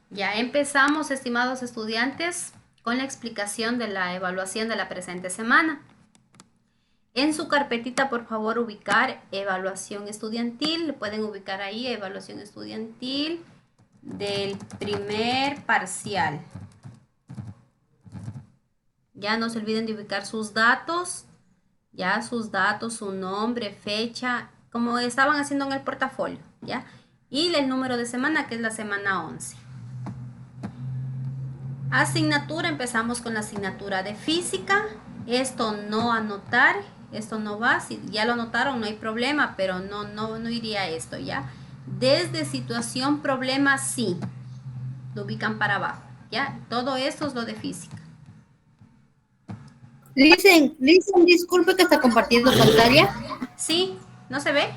Ya empezamos, estimados estudiantes, con la explicación de la evaluación de la presente semana. En su carpetita, por favor, ubicar evaluación estudiantil. Le pueden ubicar ahí evaluación estudiantil del primer parcial. Ya no se olviden de ubicar sus datos, ya sus datos, su nombre, fecha, como estaban haciendo en el portafolio, ¿ya? Y el número de semana, que es la semana 11. Asignatura, empezamos con la asignatura de física. Esto no anotar, esto no va. Si ya lo anotaron, no hay problema, pero no iría esto, ¿ya? Desde situación, problema, sí. Lo ubican para abajo, ¿ya? Todo esto es lo de física. Listen, disculpe que está compartiendo pantalla. ¿Sí? ¿No se ve?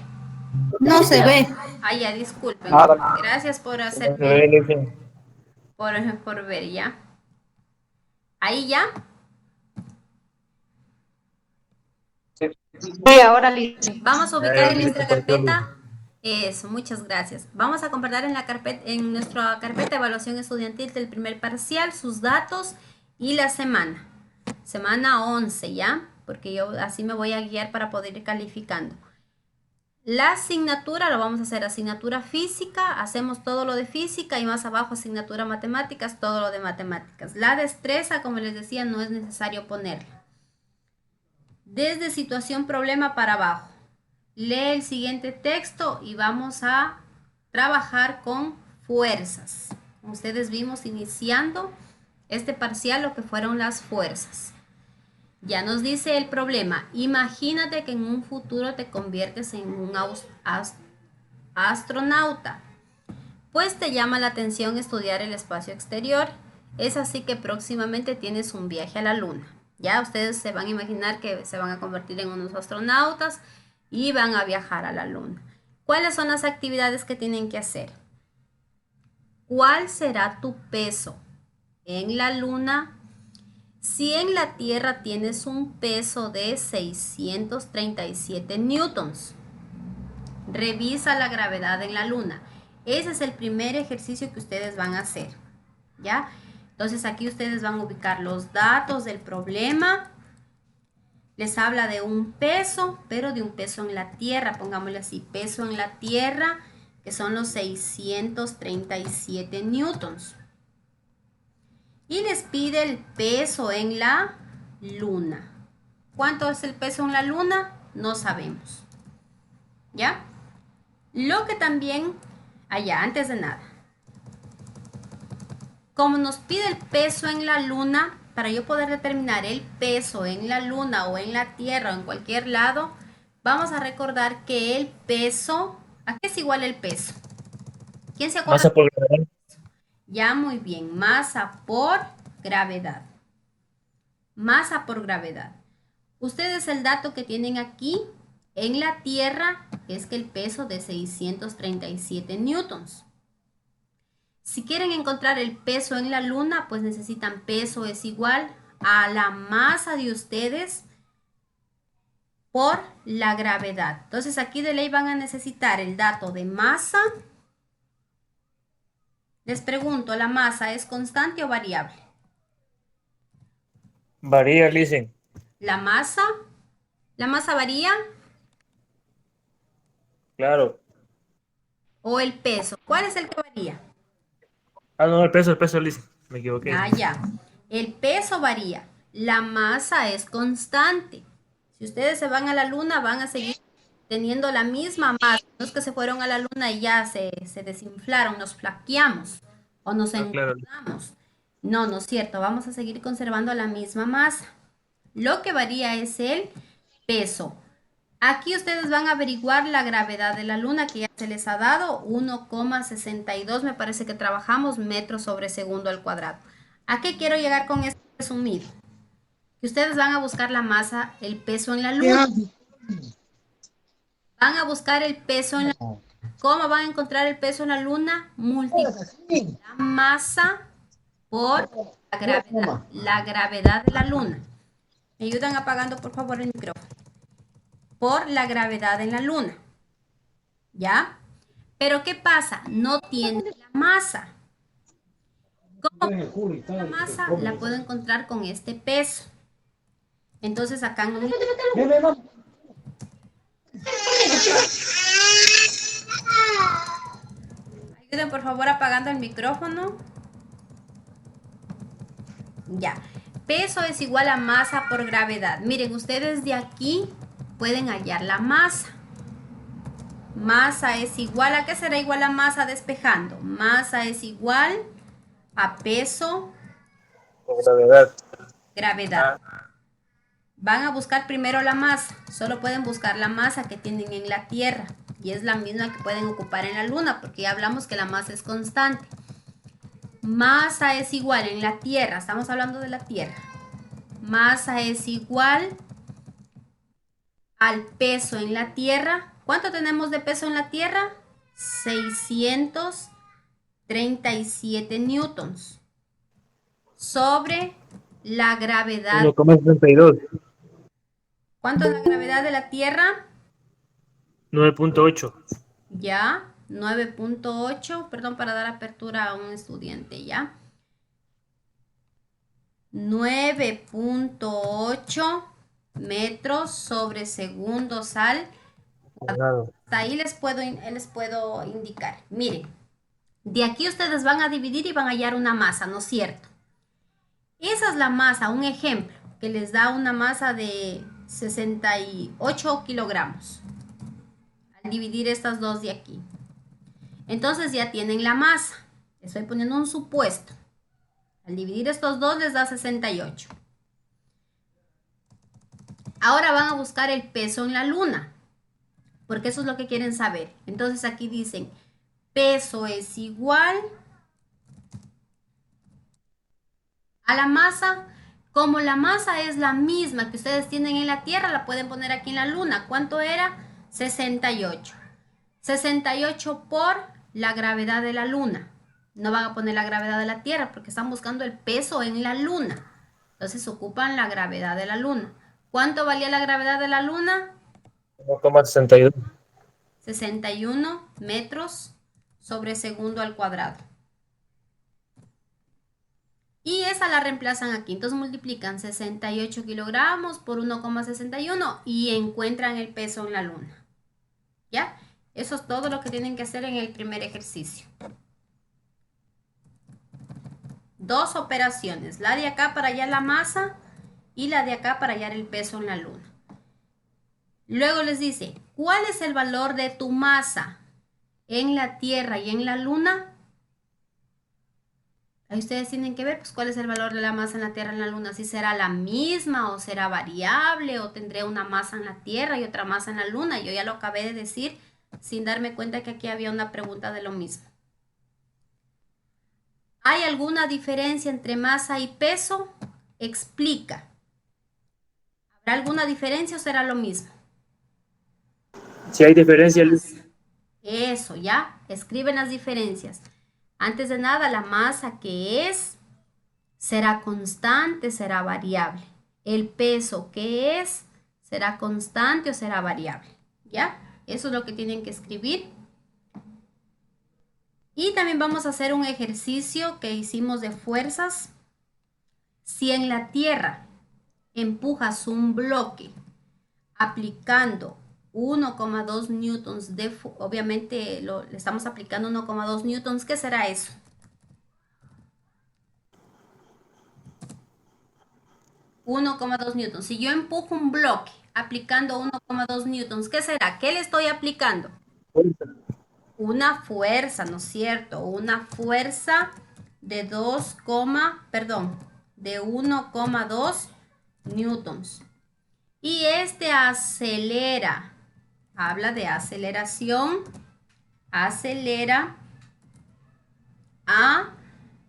No se ve. Ah, ya, disculpen. Nada, Gracias por no se hacerme, ve, Lizzy. por ver, ¿ya? Ahí ya. Sí, Sí, ahora listo. Vamos a ubicar ya en me nuestra compartió Lizzy. carpeta. Eso, muchas gracias. Vamos a compartir en la carpeta, en nuestra carpeta de evaluación estudiantil del primer parcial, sus datos y la semana. Semana 11, ¿ya? Porque yo así me voy a guiar para poder ir calificando. La asignatura lo vamos a hacer asignatura física, hacemos todo lo de física y más abajo asignatura matemáticas, todo lo de matemáticas. La destreza, como les decía, no es necesario ponerla. Desde situación problema para abajo. Lee el siguiente texto y vamos a trabajar con fuerzas. Como ustedes vimos iniciando este parcial lo que fueron las fuerzas. Ya nos dice el problema. Imagínate que en un futuro te conviertes en un astronauta. Pues te llama la atención estudiar el espacio exterior. Es así que próximamente tienes un viaje a la luna. Ya ustedes se van a imaginar que se van a convertir en unos astronautas y van a viajar a la luna. ¿Cuáles son las actividades que tienen que hacer? ¿Cuál será tu peso en la luna? Si en la Tierra tienes un peso de 637 newtons, revisa la gravedad en la luna. Ese es el primer ejercicio que ustedes van a hacer, ¿ya? Entonces aquí ustedes van a ubicar los datos del problema. Les habla de un peso, pero de un peso en la Tierra, pongámosle así, peso en la Tierra, que son los 637 newtons. Y les pide el peso en la luna. ¿Cuánto es el peso en la luna? No sabemos. ¿Ya? Lo que también, allá, antes de nada, como nos pide el peso en la luna, para yo poder determinar el peso en la luna o en la Tierra o en cualquier lado, vamos a recordar que el peso, ¿a qué es igual el peso? ¿Quién se acuerda? Masa por gravedad. Ya, muy bien, masa por gravedad. Masa por gravedad. Ustedes el dato que tienen aquí en la Tierra es que el peso de 637 newtons. Si quieren encontrar el peso en la luna, pues necesitan peso es igual a la masa de ustedes por la gravedad. Entonces aquí de ley van a necesitar el dato de masa. Les pregunto, ¿la masa es constante o variable? Varía, Lizzy. La masa varía Claro. o el peso. ¿Cuál es el que varía? Ah, no, el peso, Lizzy. Me equivoqué. Ah, ya. El peso varía. La masa es constante. Si ustedes se van a la luna, van a seguir teniendo la misma masa. No es que se fueron a la luna y ya se desinflaron, nos flaqueamos o nos Ah, claro. engordamos. No, no es cierto. Vamos a seguir conservando la misma masa. Lo que varía es el peso. Aquí ustedes van a averiguar la gravedad de la luna que ya se les ha dado, 1,62 me parece que trabajamos metros sobre segundo al cuadrado. ¿A qué quiero llegar con este resumido? Que ustedes van a buscar la masa, el peso en la luna. Van a buscar el peso en la luna. ¿Cómo van a encontrar el peso en la luna? Multiplicar la masa por la gravedad de la luna. ¿Me ayudan apagando por favor el micrófono? Por la gravedad en la luna. ¿Ya? Pero ¿qué pasa? No tiene la masa. La masa la puedo encontrar con este peso. Entonces acá en un... Ayuden por favor apagando el micrófono. Ya. Peso es igual a masa por gravedad. Miren, ustedes de aquí pueden hallar la masa. Masa es igual a... ¿Qué será igual a masa despejando? Masa es igual a peso. Gravedad. Gravedad. Van a buscar primero la masa. Solo pueden buscar la masa que tienen en la Tierra. Y es la misma que pueden ocupar en la Luna, porque ya hablamos que la masa es constante. Masa es igual en la Tierra. Estamos hablando de la Tierra. Masa es igual al peso en la Tierra. ¿Cuánto tenemos de peso en la Tierra? 637 newtons. Sobre la gravedad. 1,62. ¿Cuánto es la gravedad de la Tierra? 9,8. Ya, 9.8, perdón, para dar apertura a un estudiante, ¿ya? 9.8 metros sobre segundos al cuadrado. Hasta ahí les puedo indicar. Miren, de aquí ustedes van a dividir y van a hallar una masa, ¿no es cierto? Esa es la masa, un ejemplo, que les da una masa de 68 kilogramos. Al dividir estas dos de aquí. Entonces ya tienen la masa. Estoy poniendo un supuesto. Al dividir estos dos les da 68. Ahora van a buscar el peso en la Luna. Porque eso es lo que quieren saber. Entonces aquí dicen, peso es igual a la masa. Como la masa es la misma que ustedes tienen en la Tierra, la pueden poner aquí en la Luna. ¿Cuánto era? 68. 68 por la gravedad de la Luna. No van a poner la gravedad de la Tierra porque están buscando el peso en la Luna. Entonces ocupan la gravedad de la Luna. ¿Cuánto valía la gravedad de la Luna? 1,62. 61 metros sobre segundo al cuadrado. Y esa la reemplazan aquí. Entonces multiplican 68 kilogramos por 1,61 y encuentran el peso en la Luna. ¿Ya? Eso es todo lo que tienen que hacer en el primer ejercicio. Dos operaciones. La de acá para hallar la masa y la de acá para hallar el peso en la Luna. Luego les dice, ¿cuál es el valor de tu masa en la Tierra y en la Luna? Ahí ustedes tienen que ver pues, cuál es el valor de la masa en la Tierra y en la Luna. Si será la misma o será variable o tendré una masa en la Tierra y otra masa en la Luna. Yo ya lo acabé de decir sin darme cuenta que aquí había una pregunta de lo mismo. ¿Hay alguna diferencia entre masa y peso? Explica. ¿Habrá alguna diferencia o será lo mismo? Si hay diferencia, Eso, ya. Escriben las diferencias. Antes de nada, la masa que es, será constante, será variable. El peso que es, será constante o será variable. ¿Ya? Eso es lo que tienen que escribir. Y también vamos a hacer un ejercicio que hicimos de fuerzas. Si en la Tierra empujas un bloque aplicando 1,2 newtons de obviamente le estamos aplicando 1,2 newtons. ¿Qué será eso? $1,2 newtons. Si yo empujo un bloque aplicando 1,2 newtons, ¿qué será? ¿Qué le estoy aplicando? Una fuerza, ¿no es cierto? Una fuerza de 1,2 newtons. Y este acelera. Habla de aceleración, acelera a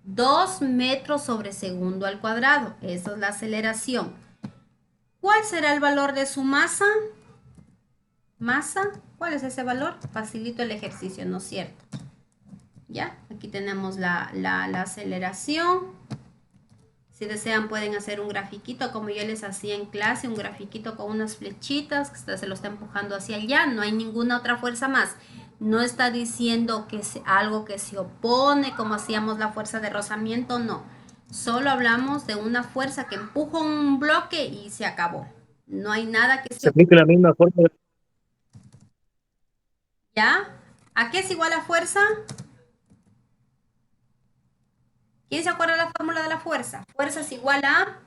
2 metros sobre segundo al cuadrado. Esa es la aceleración. ¿Cuál será el valor de su masa? ¿Masa? ¿Cuál es ese valor? Facilito el ejercicio, ¿no es cierto? ¿Ya? Aquí tenemos la aceleración. Si desean pueden hacer un grafiquito como yo les hacía en clase, un grafiquito con unas flechitas que se lo está empujando hacia allá, no hay ninguna otra fuerza más. No está diciendo que es algo que se opone, como hacíamos la fuerza de rozamiento, no. Solo hablamos de una fuerza que empuja un bloque y se acabó. No hay nada que se Se opone. aplica la misma forma. ¿Ya? ¿A qué es igual a fuerza? ¿Quién se acuerda de la fórmula de la fuerza? Fuerza es igual a...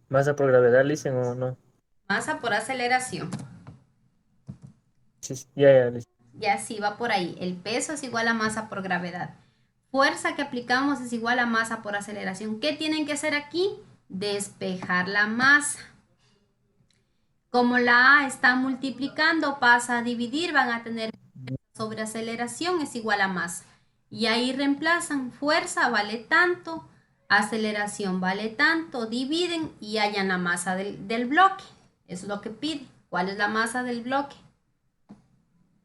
¿Masa por gravedad, dicen o no? masa por aceleración. Sí, sí, ya, listo. Ya sí, va por ahí. El peso es igual a masa por gravedad. Fuerza que aplicamos es igual a masa por aceleración. ¿Qué tienen que hacer aquí? Despejar la masa. Como la A está multiplicando, pasa a dividir, van a tener sobre aceleración es igual a masa. Y ahí reemplazan fuerza vale tanto, aceleración vale tanto, dividen y hallan la masa del bloque. Eso es lo que pide. ¿Cuál es la masa del bloque?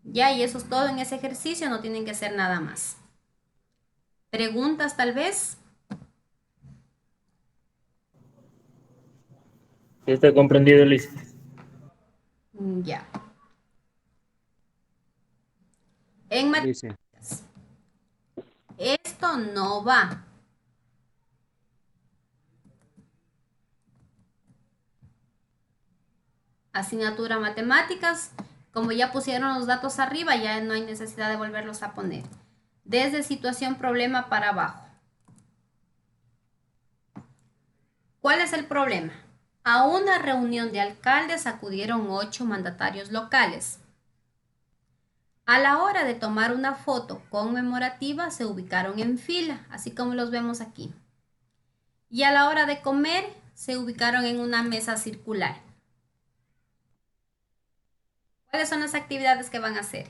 Ya, y eso es todo en ese ejercicio, no tienen que hacer nada más. ¿Preguntas tal vez? Ya está comprendido, Liz. Ya. En Dice, matemáticas, esto no va. Asignatura matemáticas, como ya pusieron los datos arriba, ya no hay necesidad de volverlos a poner. Desde situación problema para abajo. ¿Cuál es el problema? A una reunión de alcaldes acudieron 8 mandatarios locales. A la hora de tomar una foto conmemorativa se ubicaron en fila, así como los vemos aquí. Y a la hora de comer se ubicaron en una mesa circular. ¿Cuáles son las actividades que van a hacer?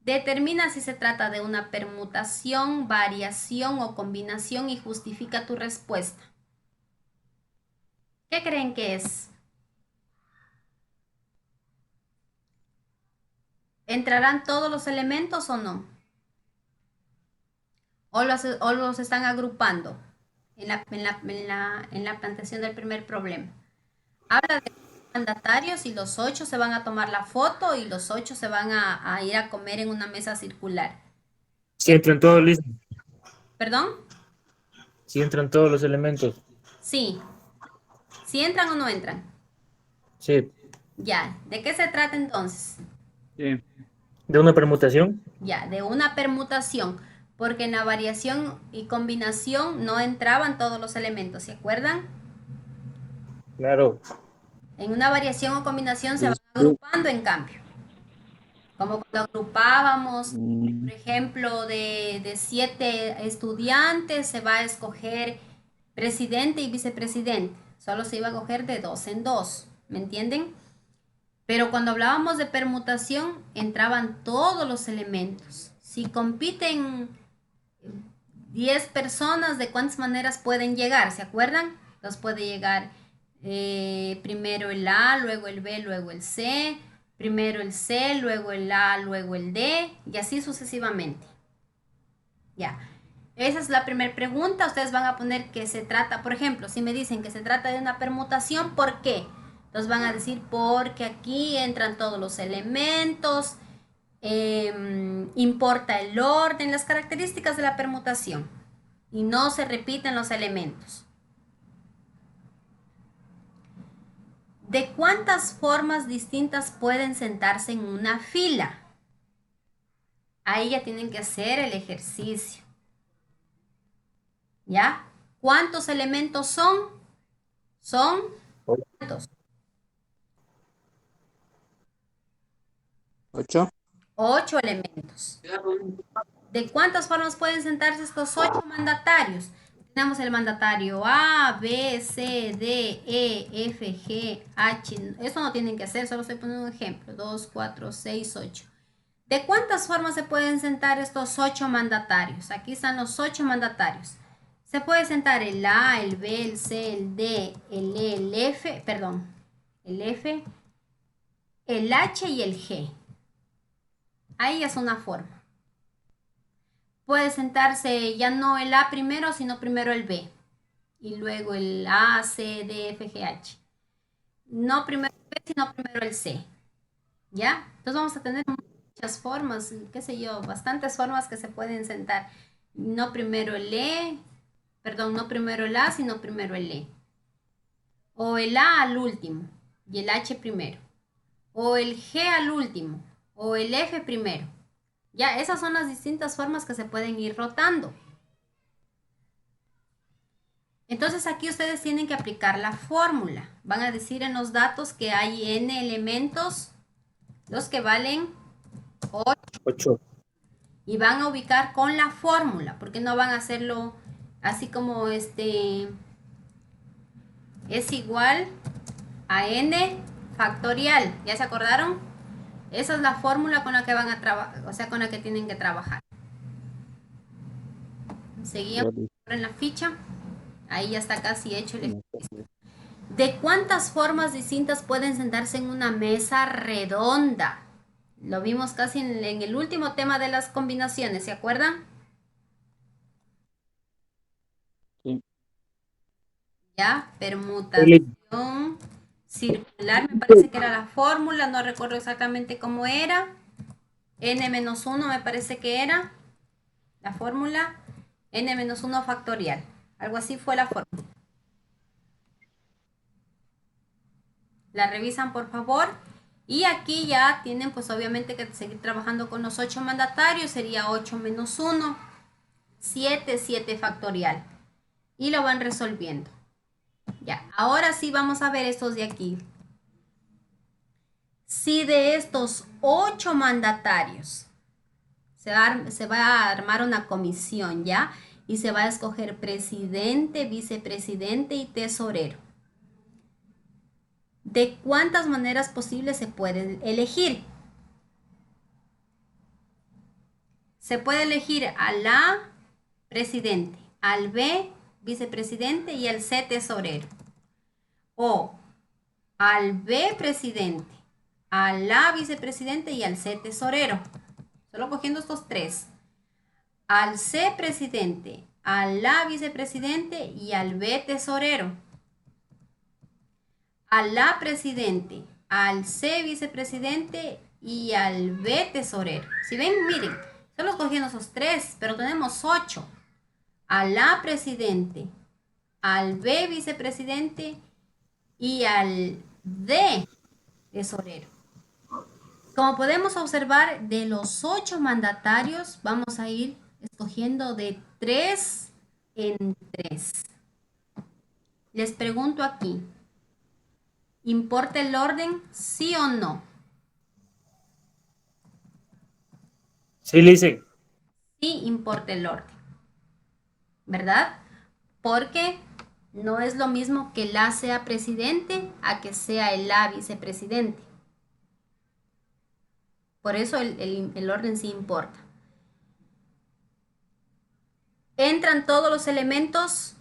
Determina si se trata de una permutación, variación o combinación y justifica tu respuesta. ¿Qué creen que es? ¿Entrarán todos los elementos o no? ¿O los están agrupando en la planteación del primer problema? Habla de mandatarios y los 8 se van a tomar la foto y los 8 se van a ir a comer en una mesa circular. Si entran todos, Liz. ¿Perdón? Si entran todos los elementos. Sí. ¿Si entran o no entran? Sí. Ya. ¿De qué se trata entonces? sí, ¿De una permutación? Ya, de una permutación, porque en la variación y combinación no entraban todos los elementos, ¿se acuerdan? Claro. En una variación o combinación se van agrupando en cambio. Como cuando agrupábamos, por ejemplo, de 7 estudiantes, se va a escoger presidente y vicepresidente. Solo se iba a coger de 2 en 2, ¿me entienden? Pero cuando hablábamos de permutación, entraban todos los elementos. Si compiten 10 personas, ¿de cuántas maneras pueden llegar? ¿Se acuerdan? Los puede llegar primero el A, luego el B, luego el C, primero el C, luego el A, luego el D, y así sucesivamente. Ya. Esa es la primera pregunta. Ustedes van a poner que se trata, por ejemplo, si me dicen que se trata de una permutación, ¿por qué? Entonces van a decir porque aquí entran todos los elementos, importa el orden, las características de la permutación y no se repiten los elementos. ¿De cuántas formas distintas pueden sentarse en una fila? Ahí ya tienen que hacer el ejercicio. ¿Ya? ¿Cuántos elementos son? Son ¿cuántos? 8, 8 elementos. ¿De cuántas formas pueden sentarse estos 8 mandatarios? Tenemos el mandatario A, B, C, D, E, F, G, H. Eso no tienen que hacer, solo estoy poniendo un ejemplo. 2, 4, 6, 8. ¿De cuántas formas se pueden sentar estos 8 mandatarios? Aquí están los 8 mandatarios. Se puede sentar el A, el B, el C, el D, el E, el F, perdón, el F, el H y el G. Ahí es una forma. Puede sentarse ya no el A primero, sino primero el B. Y luego el A, C, D, F, G, H. No primero el B, sino primero el C. ¿Ya? Entonces vamos a tener muchas formas, qué sé yo, bastantes formas que se pueden sentar. No primero el E, perdón, no primero el A, sino primero el E. O el A al último y el H primero. O el G al último o el F primero. Ya, esas son las distintas formas que se pueden ir rotando. Entonces aquí ustedes tienen que aplicar la fórmula. Van a decir en los datos que hay n elementos, los que valen 8. 8. Y van a ubicar con la fórmula, porque no van a hacerlo así como es igual a n factorial. ¿Ya se acordaron? Esa es la fórmula con la que van a trabajar, o sea, con la que tienen que trabajar. Seguimos en la ficha. Ahí ya está casi hecho el ejercicio. ¿De cuántas formas distintas pueden sentarse en una mesa redonda? Lo vimos casi en el último tema de las combinaciones, ¿se acuerdan? Sí. Ya, permutación circular, me parece que era la fórmula, no recuerdo exactamente cómo era. N-1 me parece que era la fórmula. N-1 factorial. Algo así fue la fórmula. La revisan por favor. Y aquí ya tienen pues obviamente que seguir trabajando con los 8 mandatarios. Sería 8 menos 1. 7, 7 factorial. Y lo van resolviendo. Ya, ahora sí vamos a ver estos de aquí. Si de estos 8 mandatarios se va a armar una comisión, ¿ya? Y se va a escoger presidente, vicepresidente y tesorero. ¿De cuántas maneras posibles se pueden elegir? Se puede elegir al A, presidente, al B, vicepresidente y al C, tesorero. O al B, presidente, al A, vicepresidente y al C, tesorero. Solo cogiendo estos 3. Al C, presidente, al A, vicepresidente y al B, tesorero. Al A, presidente, al C, vicepresidente y al B, tesorero. Si ven, miren, solo cogiendo esos 3, pero tenemos 8. Al A, presidente, al B, vicepresidente y al D, tesorero. Como podemos observar, de los 8 mandatarios, vamos a ir escogiendo de 3 en 3. Les pregunto aquí, ¿importa el orden, sí o no? Sí, Lice. Sí importa el orden, ¿verdad? Porque no es lo mismo que el A sea presidente a que sea el A vicepresidente. Por eso el orden sí importa. ¿Entran todos los elementos?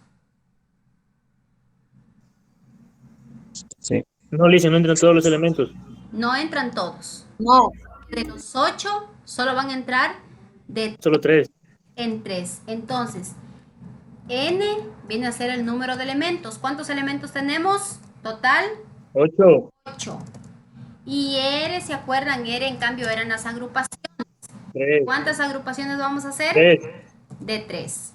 Sí. No, Lice, no entran todos los elementos. No entran todos. No, De los 8, solo van a entrar de Solo 3. en 3. Entonces, n viene a ser el número de elementos. ¿Cuántos elementos tenemos? Total, 8. 8. Y R, ¿se acuerdan? R, en cambio, eran las agrupaciones. 3. ¿Cuántas agrupaciones vamos a hacer? 3. De 3.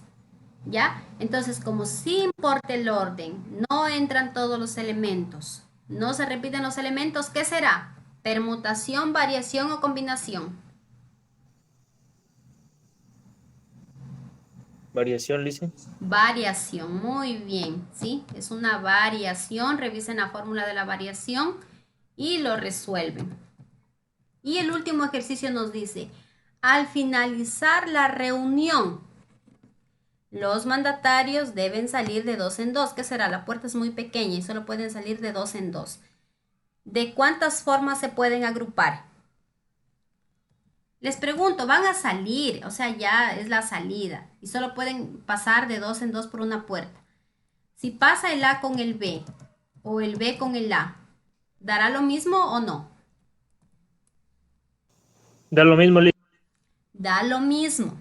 ¿Ya? Entonces, como sí importa el orden, no entran todos los elementos, no se repiten los elementos, ¿qué será? Permutación, variación o combinación. Variación, Lice. Variación, muy bien, ¿sí? Es una variación, revisen la fórmula de la variación y lo resuelven. Y el último ejercicio nos dice, al finalizar la reunión, los mandatarios deben salir de 2 en 2. ¿Qué será? La puerta es muy pequeña y solo pueden salir de 2 en 2. ¿De cuántas formas se pueden agrupar? Les pregunto, van a salir, o sea, ya es la salida y solo pueden pasar de 2 en 2 por una puerta. Si pasa el A con el B o el B con el A, ¿dará lo mismo o no? Da lo mismo, Lice. Da lo mismo.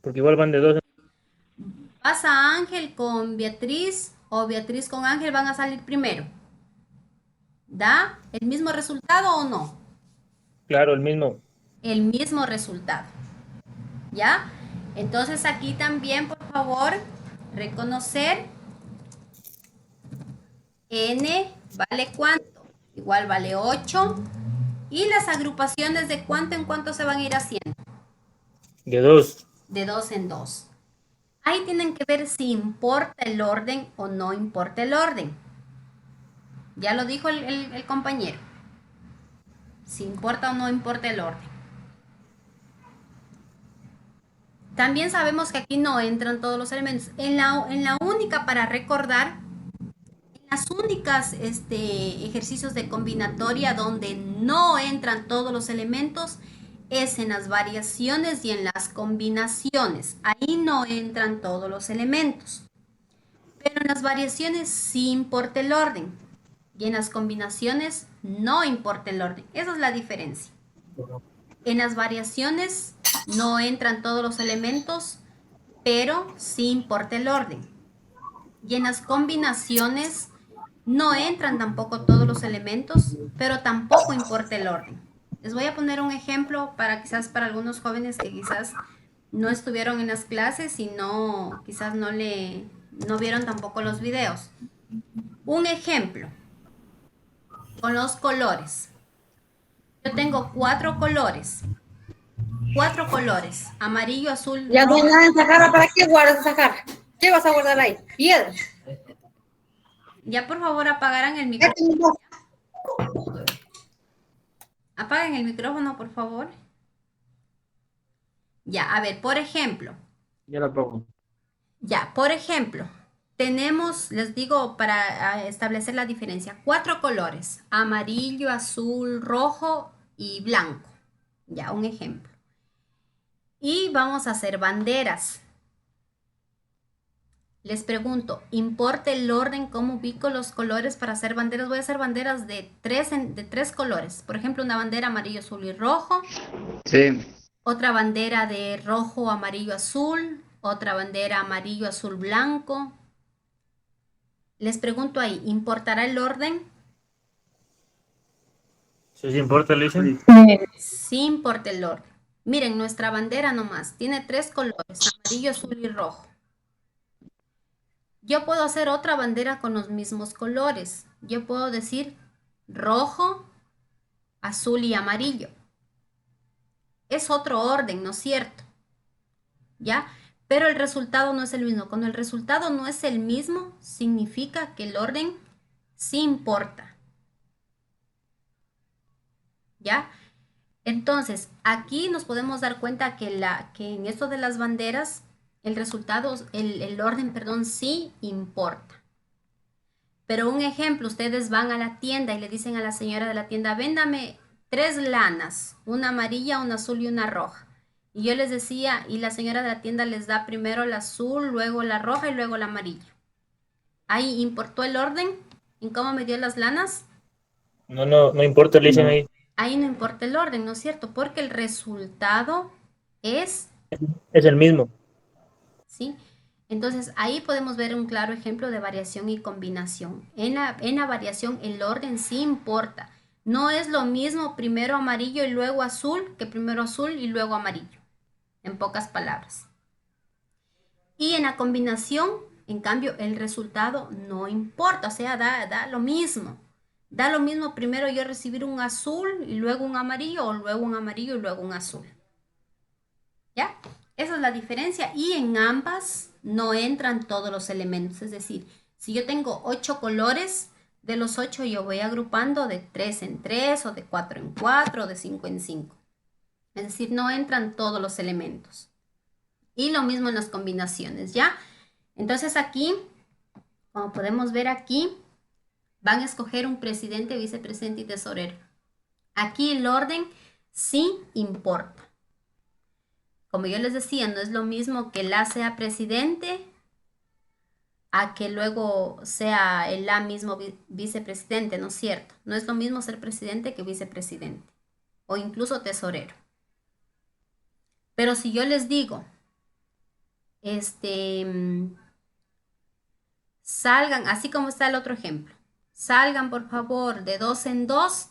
Porque igual van de 2. Pasa Ángel con Beatriz o Beatriz con Ángel, van a salir primero. ¿Da el mismo resultado o no? Claro, el mismo. El mismo resultado. ¿Ya? Entonces aquí también, por favor, reconocer n vale cuánto. Igual vale 8. Y las agrupaciones de cuánto en cuánto se van a ir haciendo. De 2. De 2 en 2. Ahí tienen que ver si importa el orden o no importa el orden. Ya lo dijo el compañero. Si importa o no importa el orden. También sabemos que aquí no entran todos los elementos. En la única para recordar, en las únicas ejercicios de combinatoria donde no entran todos los elementos es en las variaciones y en las combinaciones. Ahí no entran todos los elementos. Pero en las variaciones sí importa el orden. Y en las combinaciones no importa el orden. Esa es la diferencia. En las variaciones no entran todos los elementos, pero sí importa el orden. Y en las combinaciones no entran tampoco todos los elementos, pero tampoco importa el orden. Les voy a poner un ejemplo para quizás para algunos jóvenes que quizás no estuvieron en las clases y no, quizás no vieron tampoco los videos. Un ejemplo con los colores. Yo tengo 4 colores. 4 colores. Amarillo, azul, Ya no hay rojo. nada en Sahara. ¿Para qué guardas esa jarra? ¿Qué vas a guardar ahí? Piedras. Ya por favor apagarán el Ya micrófono. tenemos. Apaguen el micrófono, por favor. Ya, a ver, por ejemplo. Ya la pongo. Ya, por ejemplo. Tenemos, les digo, para establecer la diferencia, 4 colores. Amarillo, azul, rojo y blanco. Ya, un ejemplo. Y vamos a hacer banderas. Les pregunto, ¿importa el orden cómo ubico los colores para hacer banderas? Voy a hacer banderas de tres colores. Por ejemplo, una bandera amarillo, azul y rojo. Sí, Otra bandera de rojo, amarillo, azul. Otra bandera amarillo, azul, blanco. Les pregunto ahí, ¿importará el orden? ¿Sí se importa, le dicen? Sí importa el orden. Miren, nuestra bandera nomás tiene 3 colores, amarillo, azul y rojo. Yo puedo hacer otra bandera con los mismos colores. Yo puedo decir rojo, azul y amarillo. Es otro orden, ¿no es cierto? ¿Ya? Pero el resultado no es el mismo. Cuando el resultado no es el mismo, significa que el orden sí importa. ¿Ya? Entonces, aquí nos podemos dar cuenta que en esto de las banderas, el resultado, el orden, perdón, sí importa. Pero un ejemplo, ustedes van a la tienda y le dicen a la señora de la tienda, véndame 3 lanas, una amarilla, una azul y una roja. Y yo les decía, y la señora de la tienda les da primero la azul, luego la roja y luego la amarilla. Ahí importó el orden en cómo me dio las lanas. No importa, le dicen ahí. Ahí no importa el orden, ¿no es cierto? Porque el resultado es, Es el mismo. ¿sí? Entonces ahí podemos ver un claro ejemplo de variación y combinación. En la variación el orden sí importa. No es lo mismo primero amarillo y luego azul que primero azul y luego amarillo. En pocas palabras. Y en la combinación, en cambio, el resultado no importa. O sea, da lo mismo. Da lo mismo primero yo recibir un azul y luego un amarillo o luego un amarillo y luego un azul. ¿Ya? Esa es la diferencia y en ambas no entran todos los elementos. Es decir, si yo tengo 8 colores, de los 8 yo voy agrupando de 3 en 3 o de 4 en 4 o de 5 en 5. Es decir, no entran todos los elementos. Y lo mismo en las combinaciones, ¿ya? Entonces aquí, como podemos ver aquí, van a escoger un presidente, vicepresidente y tesorero. Aquí el orden sí importa. Como yo les decía, no es lo mismo que el A sea presidente a que luego sea el A mismo vicepresidente, ¿no es cierto? No es lo mismo ser presidente que vicepresidente o incluso tesorero. Pero si yo les digo, salgan, así como está el otro ejemplo, salgan por favor de dos en dos.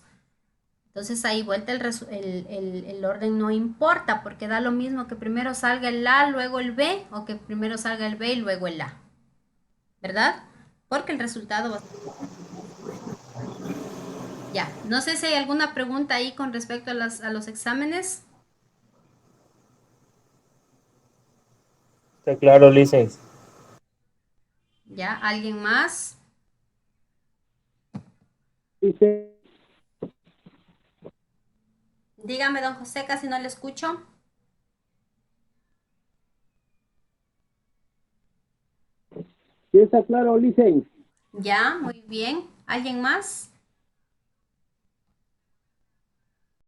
Entonces ahí vuelta el orden no importa, porque da lo mismo que primero salga el A, luego el B, o que primero salga el B y luego el A, ¿verdad? Porque el resultado va a ser... Ya, no sé si hay alguna pregunta ahí con respecto a los exámenes. Está claro, licencia. ¿Ya? ¿Alguien más? Dígame, don José, casi no le escucho. Sí, está claro, licencia. Ya, muy bien. ¿Alguien más?